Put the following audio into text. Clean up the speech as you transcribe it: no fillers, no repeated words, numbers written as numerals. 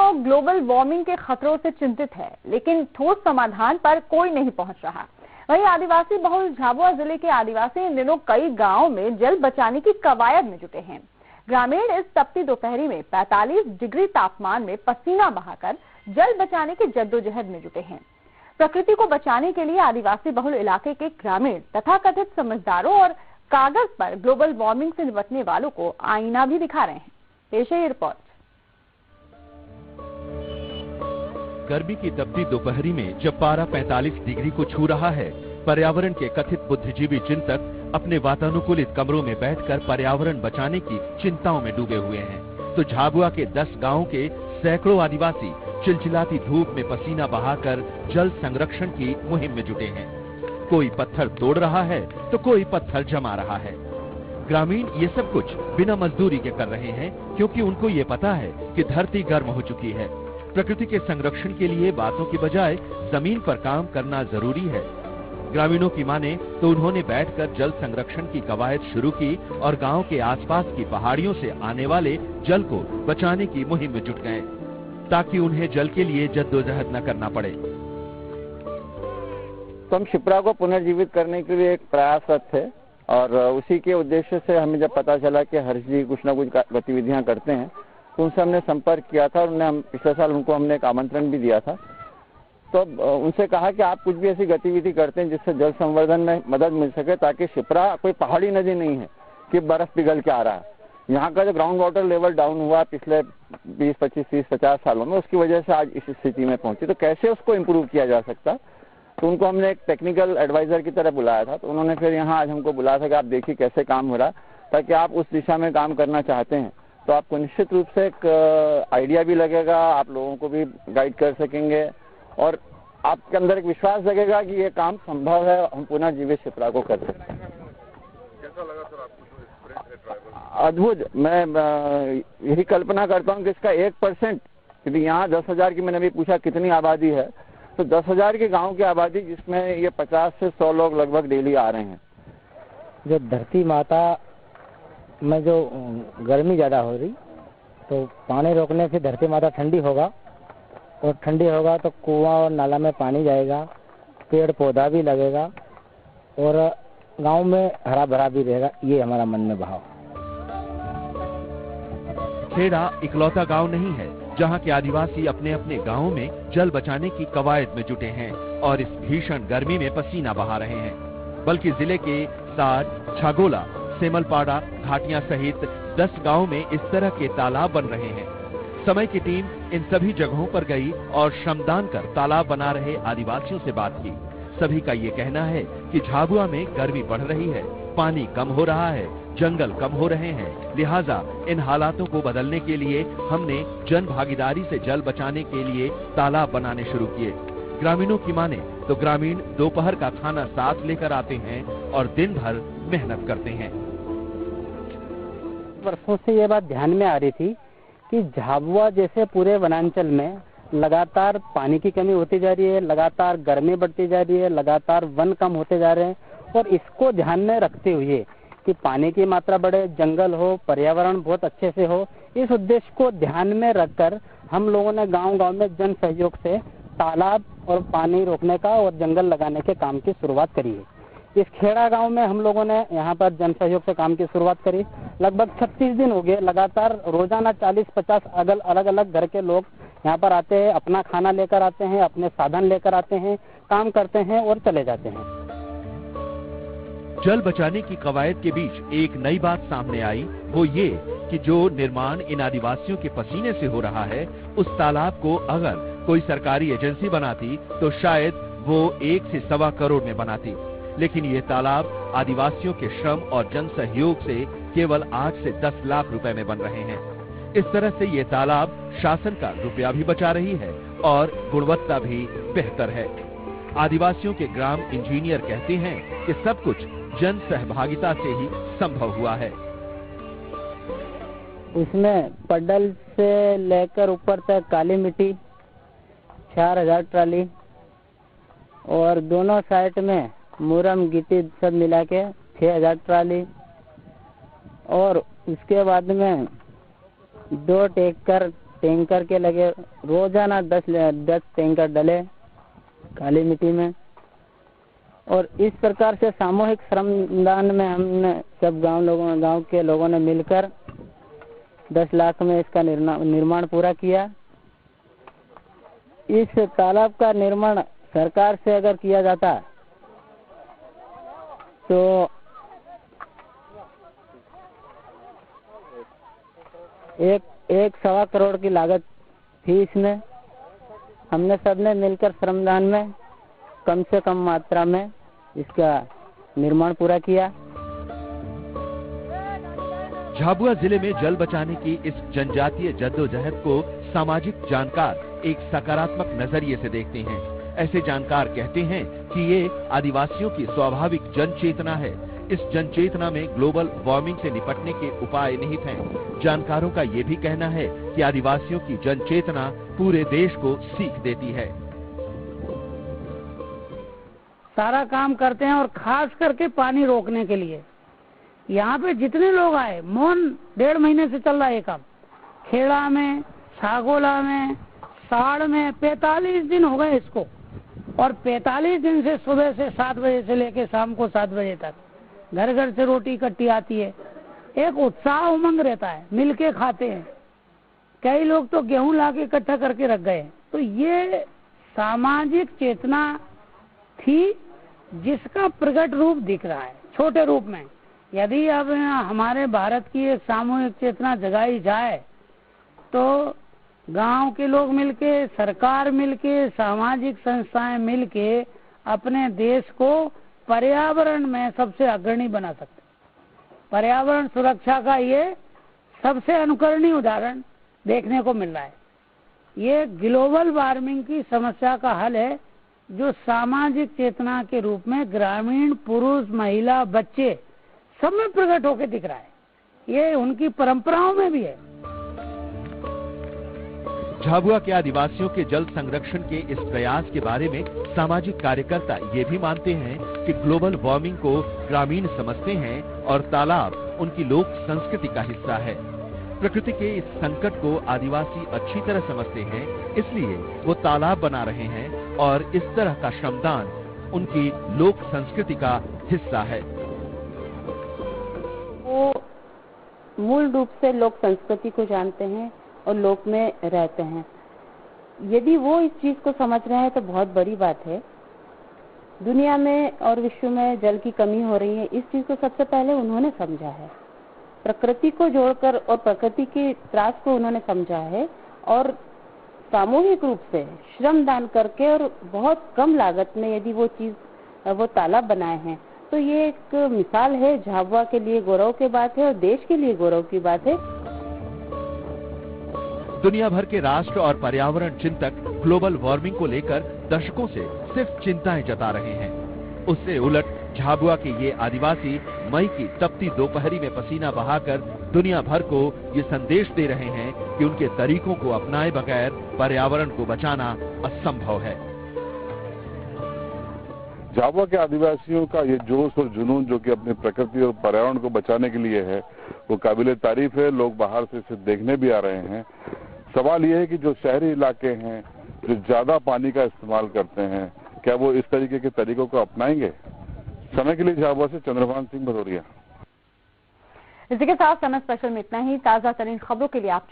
तो global warming के खतरों से चिंतित है, लेकिन ठोस समाधान पर कोई नहीं पहुंच रहा। वहीं आदिवासी बहुल झाबुआ जिले के आदिवासी इन दिनों कई गांवों में जल बचाने की कवायद में जुटे हैं। ग्रामीण इस तपती दोपहरी में 45 डिग्री तापमान में पसीना बहाकर जल बचाने की जद्दोजहद में जुटे हैं। प्रकृति को बचाने के लिए आदिवासी बहुल इलाके के ग्रामीण तथाकथित समझदारों और कागज पर ग्लोबल वार्मिंग से निपटने वालों को आईना भी दिखा रहे हैं। पेश है ये रिपोर्ट। गर्मी की तपती दोपहरी में जब पारा 45 डिग्री को छू रहा है, पर्यावरण के कथित बुद्धिजीवी चिंतक अपने वातानुकूलित कमरों में बैठकर पर्यावरण बचाने की चिंताओं में डूबे हुए हैं, तो झाबुआ के 10 गांवों के सैकड़ों आदिवासी चिलचिलाती धूप में पसीना बहाकर जल संरक्षण की मुहिम में जुटे हैं। कोई पत्थर तोड़ रहा है तो कोई पत्थर जमा रहा है। ग्रामीण ये सब कुछ बिना मजदूरी के कर रहे हैं, क्योंकि उनको ये पता है कि धरती गर्म हो चुकी है। प्रकृति के संरक्षण के लिए बातों की बजाय जमीन पर काम करना जरूरी है। ग्रामीणों की माने तो उन्होंने बैठकर जल संरक्षण की कवायद शुरू की और गांव के आसपास की पहाड़ियों से आने वाले जल को बचाने की मुहिम में जुट गए, ताकि उन्हें जल के लिए जद्दोजहद न करना पड़े। तो हम शिप्रा को पुनर्जीवित करने के लिए एक प्रयासरत थे और उसी के उद्देश्य से हमें जब पता चला कि हर्ष जी कुछ न कुछ गतिविधियां करते हैं, तो उनसे हमने संपर्क किया था और पिछले साल उनको हमने एक आमंत्रण भी दिया था। तो उनसे कहा कि आप कुछ भी ऐसी गतिविधि करते हैं जिससे जल संवर्धन में मदद मिल सके, ताकि शिप्रा कोई पहाड़ी नदी नहीं है कि बर्फ पिघल के आ रहा है। यहाँ का जो ग्राउंड वाटर लेवल डाउन हुआ पिछले 20, 25, 30, 50 सालों में, उसकी वजह से आज इस स्थिति में पहुंची। तो कैसे उसको इम्प्रूव किया जा सकता, तो उनको हमने एक टेक्निकल एडवाइजर की तरह बुलाया था। तो उन्होंने फिर यहाँ आज हमको बुलाया था कि आप देखिए कैसे काम हो रहा है, ताकि आप उस दिशा में काम करना चाहते हैं तो आपको निश्चित रूप से एक आइडिया भी लगेगा, आप लोगों को भी गाइड कर सकेंगे और आपके अंदर एक विश्वास लगेगा कि ये काम संभव है, हम पुनर्जीवित शिप्रा को कर सकते हैं। कैसा लगा सर आपको? अद्भुत। मैं यही कल्पना करता हूँ कि इसका 1%, क्योंकि यहाँ 10,000 की मैंने अभी पूछा कितनी आबादी है, तो 10,000 के गांव की आबादी, जिसमें ये 50 से 100 लोग लगभग डेली आ रहे हैं। जो धरती माता में जो गर्मी ज़्यादा हो रही, तो पानी रोकने से धरती माता ठंडी होगा और ठंडी होगा तो कुआं और नाला में पानी जाएगा, पेड़ पौधा भी लगेगा और गांव में हरा भरा भी रहेगा। ये हमारा मन में भाव। खेड़ा इकलौता गांव नहीं है जहां के आदिवासी अपने अपने गांवों में जल बचाने की कवायद में जुटे हैं और इस भीषण गर्मी में पसीना बहा रहे हैं, बल्कि जिले के साज, छागोला, सेमलपाड़ा, घाटियां सहित 10 गांवों में इस तरह के तालाब बन रहे हैं। समय की टीम इन सभी जगहों पर गई और श्रमदान कर तालाब बना रहे आदिवासियों से बात की। सभी का ये कहना है कि झाबुआ में गर्मी बढ़ रही है, पानी कम हो रहा है, जंगल कम हो रहे हैं, लिहाजा इन हालातों को बदलने के लिए हमने जन भागीदारी से जल बचाने के लिए तालाब बनाने शुरू किए। ग्रामीणों की माने तो ग्रामीण दोपहर का खाना साथ लेकर आते हैं और दिन भर मेहनत करते हैं। वर्षों से ये बात ध्यान में आ रही थी कि झाबुआ जैसे पूरे वनांचल में लगातार पानी की कमी होती जा रही है, लगातार गर्मी बढ़ती जा रही है, लगातार वन कम होते जा रहे हैं और इसको ध्यान में रखते हुए कि पानी की मात्रा बढ़े, जंगल हो, पर्यावरण बहुत अच्छे से हो, इस उद्देश्य को ध्यान में रखकर हम लोगों ने गांव-गांव में जन सहयोग से तालाब और पानी रोकने का और जंगल लगाने के काम की शुरुआत करी है। इस खेड़ा गांव में हम लोगों ने यहाँ पर जन सहयोग से काम की शुरुआत करी। लगभग 36 दिन हो गए, लगातार रोजाना 40-50 अलग अलग घर के लोग यहाँ पर आते हैं, अपना खाना लेकर आते हैं, अपने साधन लेकर आते हैं, काम करते हैं और चले जाते हैं। जल बचाने की कवायद के बीच एक नई बात सामने आई, वो ये कि जो निर्माण इन आदिवासियों के पसीने से हो रहा है, उस तालाब को अगर कोई सरकारी एजेंसी बनाती तो शायद वो 1 से 1.25 करोड़ में बनाती, लेकिन ये तालाब आदिवासियों के श्रम और जन सहयोग से केवल 8 से 10 लाख रुपए में बन रहे हैं। इस तरह से ये तालाब शासन का रुपया भी बचा रही है और गुणवत्ता भी बेहतर है। आदिवासियों के ग्राम इंजीनियर कहते हैं कि सब कुछ जन सहभागिता से ही संभव हुआ है। इसमें पडल से लेकर ऊपर तक काली मिट्टी 4000 ट्राली और दोनों साइड में मुरम गिट्टी सब मिला के 6000 ट्राली और उसके बाद में 2 टैंकर टैंकर के लगे, रोजाना 10 टैंकर डले काली मिट्टी में। और इस प्रकार से सामूहिक श्रमदान में हमने सब गांव के लोगों ने मिलकर 10 लाख में इसका निर्माण पूरा किया। इस तालाब का निर्माण सरकार से अगर किया जाता तो एक 1.25 करोड़ की लागत थी इसमें। हमने सबने मिलकर श्रमदान में कम से कम मात्रा में इसका निर्माण पूरा किया। झाबुआ जिले में जल बचाने की इस जनजातीय जद्दोजहद को सामाजिक जानकार एक सकारात्मक नजरिए से देखते हैं। ऐसे जानकार कहते हैं कि ये आदिवासियों की स्वाभाविक जन चेतना है। इस जन चेतना में ग्लोबल वार्मिंग से निपटने के उपाय निहित हैं। जानकारों का ये भी कहना है कि आदिवासियों की जन चेतना पूरे देश को सीख देती है। सारा काम करते हैं और खास करके पानी रोकने के लिए यहाँ पे जितने लोग आए, मौन 1.5 महीने से चल रहा है ये काम। खेड़ा में, सागोला में, साड़ में 45 दिन हो गए इसको, और 45 दिन से सुबह से 7 बजे से लेके शाम को 7 बजे तक घर घर से रोटी इकट्ठी आती है। एक उत्साह उमंग रहता है, मिलके खाते हैं। कई लोग तो गेहूं लाके इकट्ठा करके रख गए। तो ये सामाजिक चेतना थी जिसका प्रकट रूप दिख रहा है छोटे रूप में। यदि अब हमारे भारत की एक सामूहिक चेतना जगाई जाए तो गांव के लोग मिलके, सरकार मिलके, सामाजिक संस्थाएं मिलके अपने देश को पर्यावरण में सबसे अग्रणी बना सकते। पर्यावरण सुरक्षा का ये सबसे अनुकरणीय उदाहरण देखने को मिल रहा है। ये ग्लोबल वार्मिंग की समस्या का हल है जो सामाजिक चेतना के रूप में ग्रामीण पुरुष, महिला, बच्चे सब में प्रकट होकर दिख रहा है। ये उनकी परंपराओं में भी है। झाबुआ के आदिवासियों के जल संरक्षण के इस प्रयास के बारे में सामाजिक कार्यकर्ता ये भी मानते हैं कि ग्लोबल वार्मिंग को ग्रामीण समझते हैं और तालाब उनकी लोक संस्कृति का हिस्सा है। प्रकृति के इस संकट को आदिवासी अच्छी तरह समझते हैं, इसलिए वो तालाब बना रहे हैं और इस तरह का श्रमदान उनकी लोक संस्कृति का हिस्सा है। वो मूल रूप से लोक संस्कृति को जानते हैं और लोक में रहते हैं। यदि वो इस चीज को समझ रहे हैं तो बहुत बड़ी बात है। दुनिया में और विश्व में जल की कमी हो रही है, इस चीज को सबसे पहले उन्होंने समझा है। प्रकृति को जोड़कर और प्रकृति की त्रास को उन्होंने समझा है और सामूहिक रूप से श्रम दान करके और बहुत कम लागत में यदि वो तालाब बनाए हैं तो ये एक मिसाल है। झाबुआ के लिए गौरव की बात है और देश के लिए गौरव की बात है। दुनिया भर के राष्ट्र और पर्यावरण चिंतक ग्लोबल वार्मिंग को लेकर दशकों से सिर्फ चिंताएं जता रहे हैं। उससे उलट झाबुआ के ये आदिवासी मई की तपती दोपहरी में पसीना बहाकर दुनिया भर को ये संदेश दे रहे हैं कि उनके तरीकों को अपनाए बगैर पर्यावरण को बचाना असंभव है। झाबुआ के आदिवासियों का ये जोश और जुनून जो कि अपनी प्रकृति और पर्यावरण को बचाने के लिए है वो काबिले तारीफ है। लोग बाहर से इसे देखने भी आ रहे हैं। सवाल ये है कि जो शहरी इलाके हैं जो ज्यादा पानी का इस्तेमाल करते हैं, क्या वो इस तरीके के तरीकों को अपनाएंगे? समय के लिए झाबुआ से चंद्रभान सिंह भदौरिया। इसी के साथ समय स्पेशल में इतना ही। ताजा तरीन खबरों के लिए आप